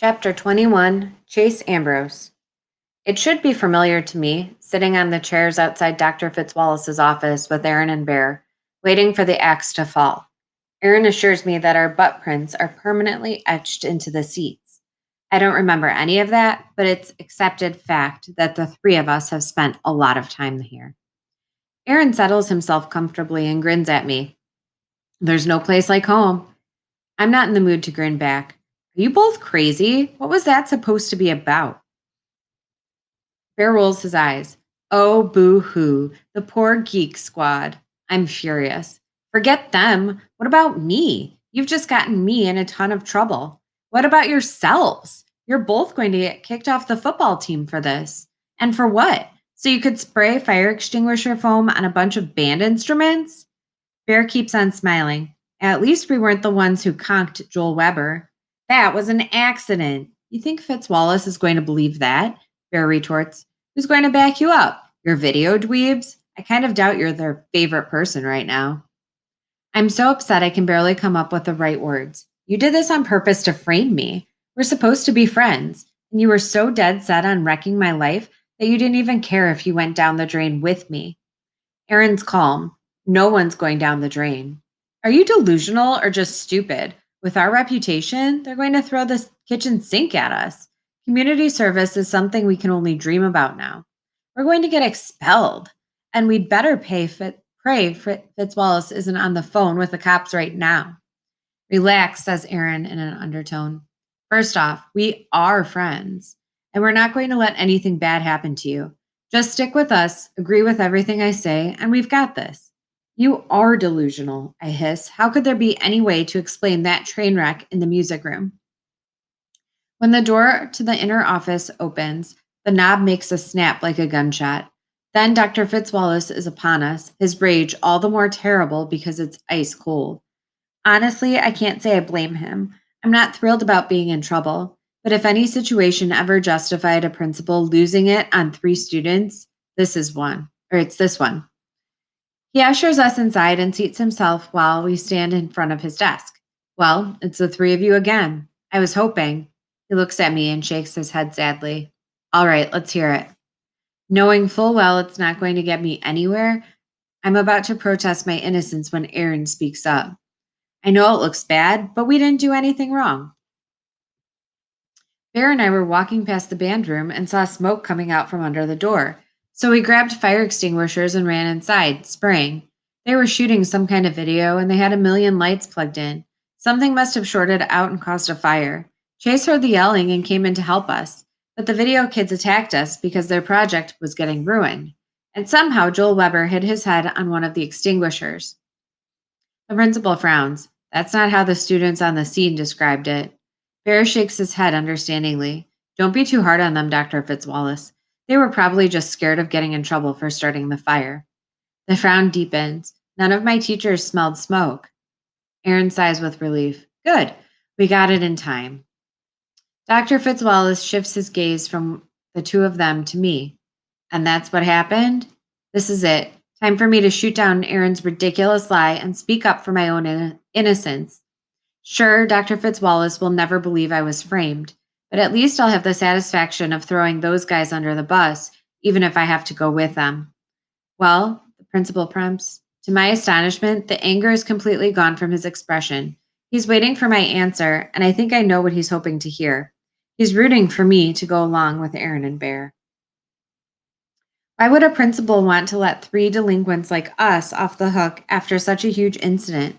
Chapter 21, Chase Ambrose. It should be familiar to me, sitting on the chairs outside Dr. Fitzwallace's office with Aaron and Bear, waiting for the axe to fall. Aaron assures me that our butt prints are permanently etched into the seats. I don't remember any of that, but it's accepted fact that the three of us have spent a lot of time here. Aaron settles himself comfortably and grins at me. There's no place like home. I'm not in the mood to grin back. Are you both crazy? What was that supposed to be about? Bear rolls his eyes. Oh, boo hoo. The poor geek squad. I'm furious. Forget them. What about me? You've just gotten me in a ton of trouble. What about yourselves? You're both going to get kicked off the football team for this. And for what? So you could spray fire extinguisher foam on a bunch of band instruments? Bear keeps on smiling. At least we weren't the ones who conked Joel Weber. That was an accident. You think Fitzwallace is going to believe that? Bear retorts. Who's going to back you up? Your video dweebs? I kind of doubt you're their favorite person right now. I'm so upset I can barely come up with the right words. You did this on purpose to frame me. We're supposed to be friends, and you were so dead set on wrecking my life that you didn't even care if you went down the drain with me. Aaron's calm. No one's going down the drain. Are you delusional or just stupid? With our reputation, they're going to throw this kitchen sink at us. Community service is something we can only dream about now. We're going to get expelled, and we'd better pray Fitzwallace isn't on the phone with the cops right now. Relax, says Aaron in an undertone. First off, we are friends, and we're not going to let anything bad happen to you. Just stick with us, agree with everything I say, and we've got this. You are delusional, I hiss. How could there be any way to explain that train wreck in the music room? When the door to the inner office opens, the knob makes a snap like a gunshot. Then Dr. Fitzwallace is upon us, his rage all the more terrible because it's ice cold. Honestly, I can't say I blame him. I'm not thrilled about being in trouble, but if any situation ever justified a principal losing it on three students, it's this one. He ushers us inside and seats himself while we stand in front of his desk. Well, it's the three of you again. I was hoping. He looks at me and shakes his head sadly. All right, let's hear it. Knowing full well it's not going to get me anywhere, I'm about to protest my innocence when Aaron speaks up. I know it looks bad, but we didn't do anything wrong. Bear and I were walking past the band room and saw smoke coming out from under the door. So we grabbed fire extinguishers and ran inside, spraying. They were shooting some kind of video and they had a million lights plugged in. Something must have shorted out and caused a fire. Chase heard the yelling and came in to help us, but the video kids attacked us because their project was getting ruined. And somehow Joel Weber hit his head on one of the extinguishers. The principal frowns. That's not how the students on the scene described it. Bear shakes his head understandingly. Don't be too hard on them, Dr. Fitzwallace. They were probably just scared of getting in trouble for starting the fire. The frown deepens. None of my teachers smelled smoke. Aaron sighs with relief. Good. We got it in time. Dr. Fitzwallace shifts his gaze from the two of them to me. And that's what happened? This is it. Time for me to shoot down Aaron's ridiculous lie and speak up for my own innocence. Sure, Dr. Fitzwallace will never believe I was framed, but at least I'll have the satisfaction of throwing those guys under the bus, even if I have to go with them. Well, the principal prompts. To my astonishment, the anger is completely gone from his expression. He's waiting for my answer, and I think I know what he's hoping to hear. He's rooting for me to go along with Aaron and Bear. Why would a principal want to let three delinquents like us off the hook after such a huge incident?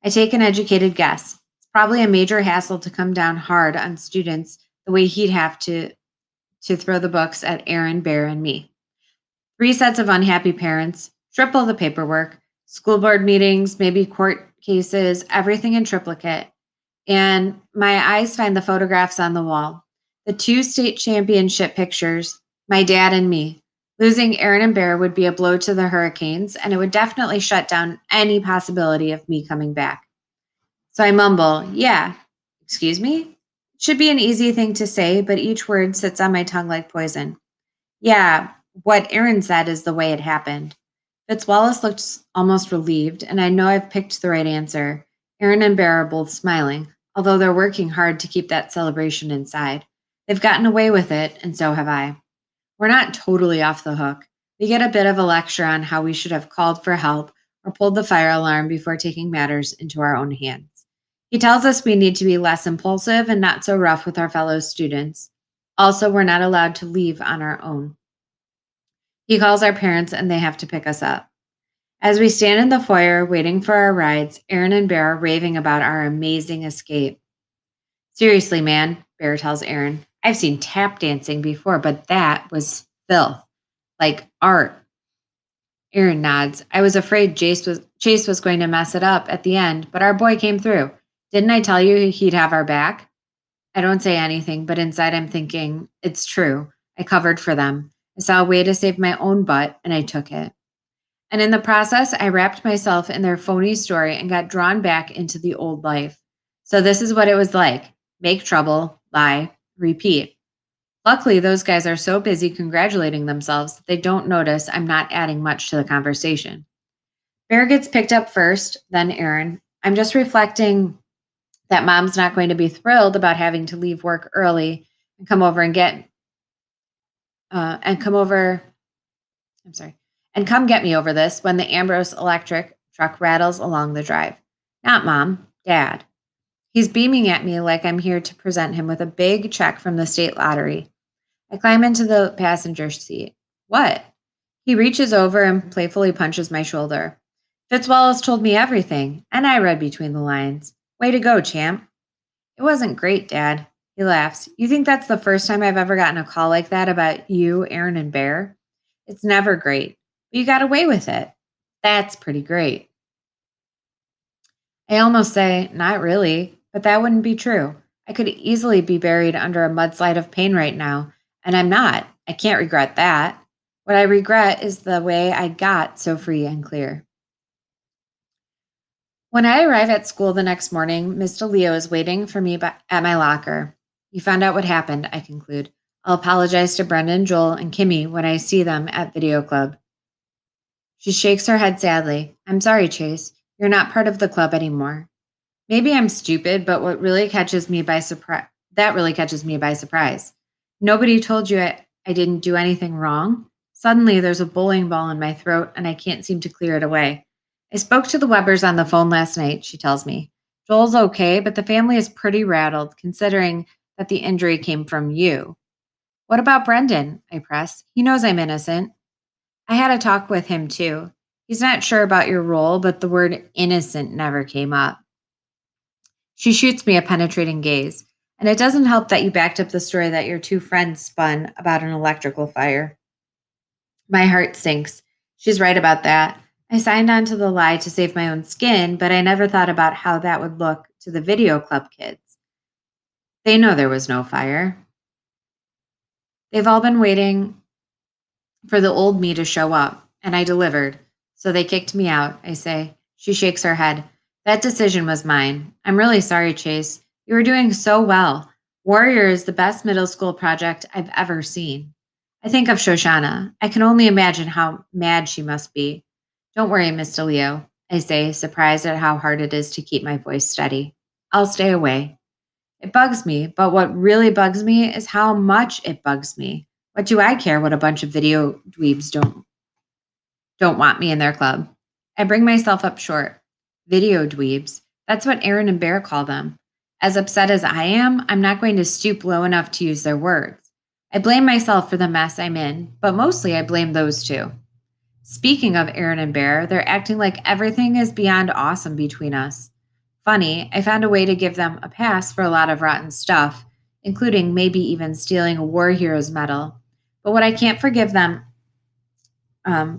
I take an educated guess. It's probably a major hassle to come down hard on students the way he'd have to throw the books at Aaron, Bear, and me. 3 sets of unhappy parents, triple the paperwork, school board meetings, maybe court cases, everything in triplicate. And my eyes find the photographs on the wall. The 2 state championship pictures, my dad and me. Losing Aaron and Bear would be a blow to the Hurricanes, and it would definitely shut down any possibility of me coming back. So I mumble, yeah, excuse me? It should be an easy thing to say, but each word sits on my tongue like poison. Yeah, what Aaron said is the way it happened. Fitzwallace looked almost relieved, and I know I've picked the right answer. Aaron and Bear are both smiling. although they're working hard to keep that celebration inside. They've gotten away with it, and so have I. We're not totally off the hook. We get a bit of a lecture on how we should have called for help or pulled the fire alarm before taking matters into our own hands. He tells us we need to be less impulsive and not so rough with our fellow students. Also, we're not allowed to leave on our own. He calls our parents and they have to pick us up. As we stand in the foyer waiting for our rides, Aaron and Bear are raving about our amazing escape. Seriously, man, Bear tells Aaron, I've seen tap dancing before, but that was filth, like art. Aaron nods. I was afraid Chase was going to mess it up at the end, but our boy came through. Didn't I tell you he'd have our back? I don't say anything, but inside I'm thinking, it's true. I covered for them. I saw a way to save my own butt, and I took it. And in the process, I wrapped myself in their phony story and got drawn back into the old life. So this is what it was like. Make trouble, lie, repeat. Luckily, those guys are so busy congratulating themselves that they don't notice I'm not adding much to the conversation. Bear gets picked up first, then Aaron. I'm just reflecting that mom's not going to be thrilled about having to leave work early and come over and get and come over. I'm sorry, and come get me over this when the Ambrose electric truck rattles along the drive. Not mom, dad. He's beaming at me like I'm here to present him with a big check from the state lottery. I climb into the passenger seat. What? He reaches over and playfully punches my shoulder. Fitzwallace told me everything, and I read between the lines. Way to go, champ. It wasn't great, Dad. He laughs. You think that's the first time I've ever gotten a call like that about you, Aaron, and Bear? It's never great, but you got away with it. That's pretty great. I almost say, not really, but that wouldn't be true. I could easily be buried under a mudslide of pain right now, and I'm not. I can't regret that. What I regret is the way I got so free and clear. When I arrive at school the next morning, Mr. Leo is waiting for me at my locker. You found out what happened, I conclude. I'll apologize to Brendan, Joel, and Kimmy when I see them at video club. She shakes her head sadly. I'm sorry, Chase. You're not part of the club anymore. Maybe I'm stupid, but what really catches me by surprise, that really catches me by surprise. Nobody told you I didn't do anything wrong. Suddenly, there's a bowling ball in my throat, and I can't seem to clear it away. I spoke to the Webbers on the phone last night, she tells me. Joel's okay, but the family is pretty rattled, considering that the injury came from you. What about Brendan? I press. He knows I'm innocent. I had a talk with him, too. He's not sure about your role, but the word innocent never came up. She shoots me a penetrating gaze. And it doesn't help that you backed up the story that your two friends spun about an electrical fire. My heart sinks. She's right about that. I signed on to the lie to save my own skin, but I never thought about how that would look to the video club kids. They know there was no fire. They've all been waiting for the old me to show up, and I delivered. So they kicked me out, I say. She shakes her head. That decision was mine. I'm really sorry, Chase. You were doing so well. Warrior is the best middle school project I've ever seen. I think of Shoshana. I can only imagine how mad she must be. Don't worry, Mr. Leo, I say, surprised at how hard it is to keep my voice steady. I'll stay away. It bugs me, but what really bugs me is how much it bugs me. What do I care what a bunch of video dweebs don't want me in their club? I bring myself up short. Video dweebs. That's what Aaron and Bear call them. As upset as I am, I'm not going to stoop low enough to use their words. I blame myself for the mess I'm in, but mostly I blame those two. Speaking of Aaron and Bear, they're acting like everything is beyond awesome between us. Funny, I found a way to give them a pass for a lot of rotten stuff, including maybe even stealing a War Heroes medal. But what I can't forgive them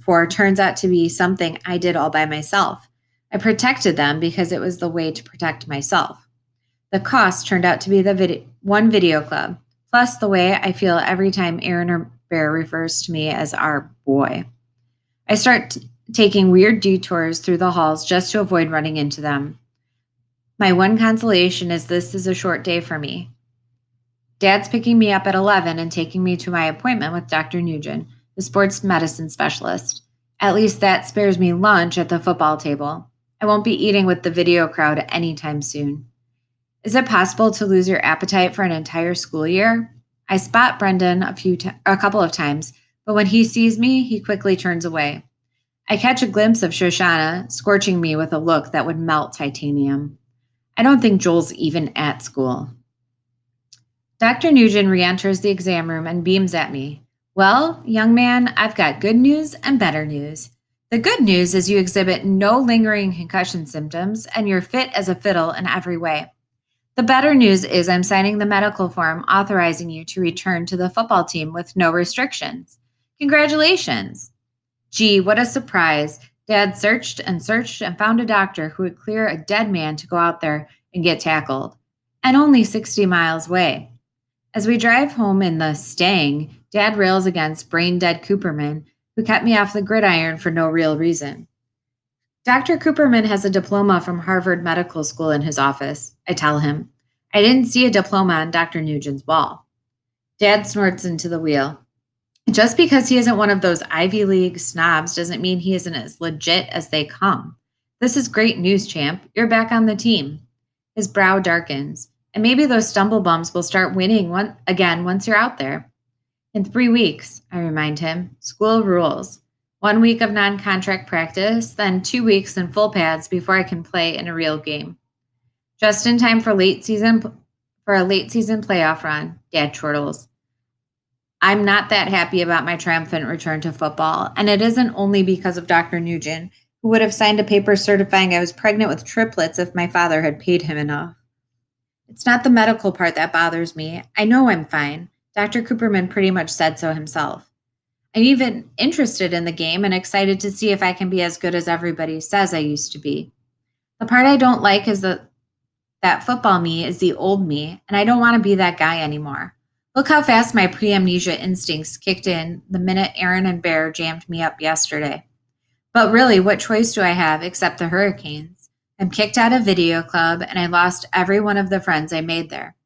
for turns out to be something I did all by myself. I protected them because it was the way to protect myself. The cost turned out to be the one video club, plus the way I feel every time Aaron or Bear refers to me as our boy. I start taking weird detours through the halls just to avoid running into them. My one consolation is this is a short day for me. Dad's picking me up at 11 and taking me to my appointment with Dr. Nugent, the sports medicine specialist. At least that spares me lunch at the football table. I won't be eating with the video crowd anytime soon. Is it possible to lose your appetite for an entire school year? I spot Brendan a couple of times, but when he sees me, he quickly turns away. I catch a glimpse of Shoshana, scorching me with a look that would melt titanium. I don't think Joel's even at school. Dr. Nugent re-enters the exam room and beams at me. Well, young man, I've got good news and better news. The good news is you exhibit no lingering concussion symptoms and you're fit as a fiddle in every way. The better news is I'm signing the medical form authorizing you to return to the football team with no restrictions. Congratulations. Gee, what a surprise. Dad searched and found a doctor who would clear a dead man to go out there and get tackled. And only 60 miles away. As we drive home in the Stang, Dad rails against brain-dead Cooperman, who kept me off the gridiron for no real reason. Dr. Cooperman has a diploma from Harvard Medical School in his office, I tell him. I didn't see a diploma on Dr. Nugent's wall. Dad snorts into the wheel. Just because he isn't one of those Ivy League snobs doesn't mean he isn't as legit as they come. This is great news, champ. You're back on the team. His brow darkens. And maybe those stumble bumps will start winning again once you're out there. In 3 weeks, I remind him, school rules. 1 week of non-contract practice, then 2 weeks in full pads before I can play in a real game. Just in time for a late season playoff run, Dad chortles. I'm not that happy about my triumphant return to football, and it isn't only because of Dr. Nugent, who would have signed a paper certifying I was pregnant with triplets if my father had paid him enough. It's not the medical part that bothers me. I know I'm fine. Dr. Cooperman pretty much said so himself. I'm even interested in the game and excited to see if I can be as good as everybody says I used to be. The part I don't like is that football me is the old me, and I don't want to be that guy anymore. Look how fast my pre-amnesia instincts kicked in the minute Aaron and Bear jammed me up yesterday. But really, what choice do I have except the Hurricanes? I'm kicked out of video club, and I lost every one of the friends I made there.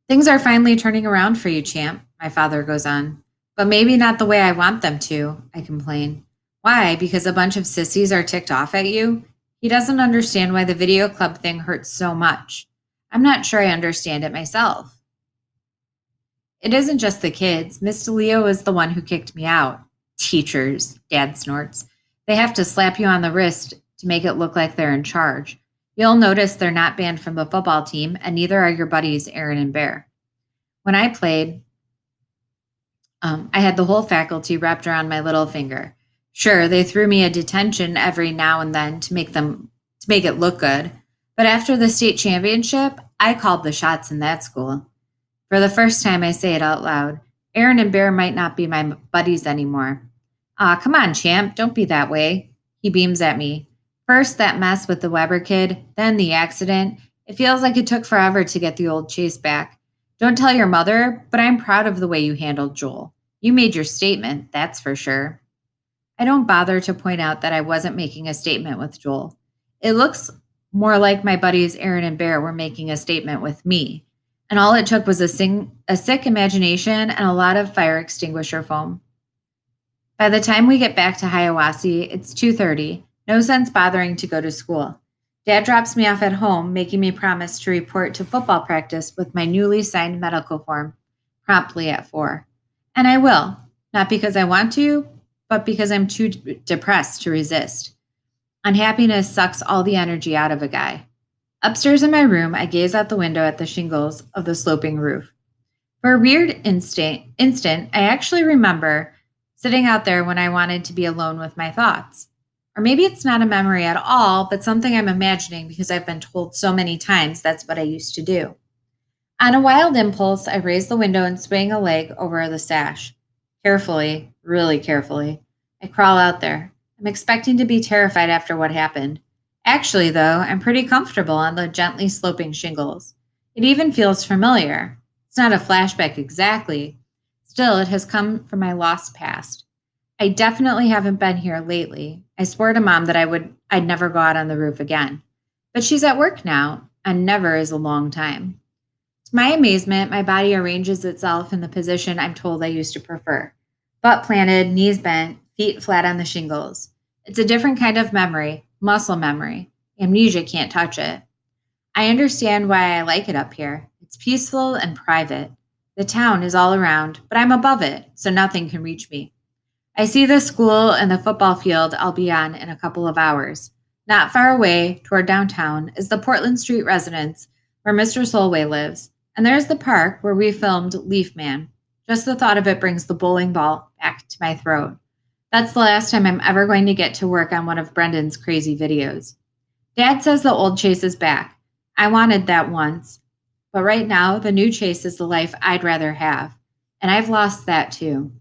Things are finally turning around for you, champ, my father goes on. But maybe not the way I want them to, I complain. Why? Because a bunch of sissies are ticked off at you? He doesn't understand why the video club thing hurts so much. I'm not sure I understand it myself. It isn't just the kids. Miss DeLeo is the one who kicked me out. Teachers, Dad snorts. They have to slap you on the wrist to make it look like they're in charge. You'll notice they're not banned from the football team, and neither are your buddies Aaron and Bear. When I played, I had the whole faculty wrapped around my little finger. Sure, they threw me a detention every now and then to make it look good, but after the state championship, I called the shots in that school. For the first time, I say it out loud. Aaron and Bear might not be my buddies anymore. Aw, come on, champ, don't be that way. He beams at me. First, that mess with the Weber kid, then the accident. It feels like it took forever to get the old Chase back. Don't tell your mother, but I'm proud of the way you handled Joel. You made your statement, that's for sure. I don't bother to point out that I wasn't making a statement with Joel. It looks more like my buddies Aaron and Bear were making a statement with me. And all it took was a sick imagination and a lot of fire extinguisher foam. By the time we get back to Hiawassee, it's 2:30. No sense bothering to go to school. Dad drops me off at home, making me promise to report to football practice with my newly signed medical form promptly at 4. And I will, not because I want to, but because I'm too depressed to resist. Unhappiness sucks all the energy out of a guy. Upstairs in my room, I gaze out the window at the shingles of the sloping roof. For a weird instant, I actually remember sitting out there when I wanted to be alone with my thoughts. Or maybe it's not a memory at all, but something I'm imagining because I've been told so many times that's what I used to do. On a wild impulse, I raise the window and swing a leg over the sash. Carefully, really carefully, I crawl out there. I'm expecting to be terrified after what happened. Actually, though, I'm pretty comfortable on the gently sloping shingles. It even feels familiar. It's not a flashback exactly. Still, it has come from my lost past. I definitely haven't been here lately. I swore to Mom that I'd never go out on the roof again. But she's at work now, and never is a long time. To my amazement, my body arranges itself in the position I'm told I used to prefer. Butt planted, knees bent, feet flat on the shingles. It's a different kind of memory, muscle memory. Amnesia can't touch it. I understand why I like it up here. It's peaceful and private. The town is all around, but I'm above it, so nothing can reach me. I see the school and the football field I'll be on in a couple of hours. Not far away, toward downtown, is the Portland Street residence where Mr. Solway lives, and there's the park where we filmed Leaf Man. Just the thought of it brings the bowling ball back to my throat. That's the last time I'm ever going to get to work on one of Brendan's crazy videos. Dad says the old Chase is back. I wanted that once, but right now the new Chase is the life I'd rather have, and I've lost that too.